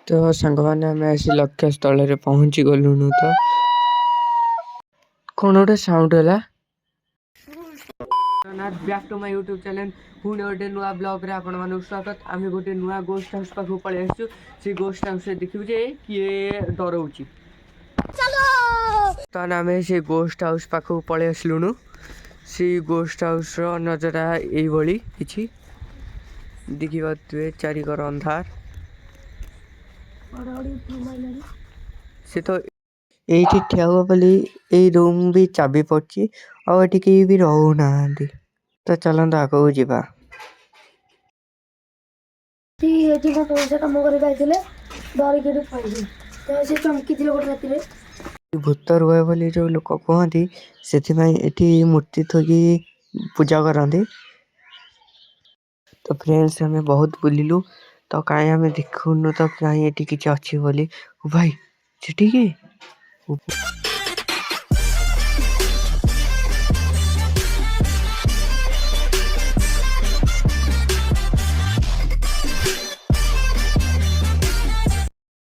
तो सांग मैंने आम आसी लक्ष्य स्थल रे पहुंची गलुनु। तो कौन गोटे साउंड है back to my YouTube channel पुणे गोटे नुआ ब्लॉग रे आपण मानक स्वागत। आम गोटे नुआ गोस्ट हाउस पाखु पळे आसु। से गोस्ट हाउस देखिबु जे किए डरउची। तो आम से गोस्ट हाउस पाखु पळे आसलुनु। से गोस्ट हाउस रो नजरा एई भली किछि देखिबा चारिकर अंधार से तो एठी ठिया हुआ बोली ए रूम भी चाबी पड़ची और एठी केही भी रहू नाहंती। तो चलंत आगो जीवा। एठी को पैसा काम करे पाइथिले डर के पइले तो से चमकी दिले गोटे राती रे भूत रुहे बोली जो लोक कहती से एठी मूर्ति थोकी पूजा करती। तो फ्रेंड्स हमें बहुत बुलिलु तो कहीं हमें देखुनु तो कहीं एठी किछि अछि बोली। ओ भाई सेठी के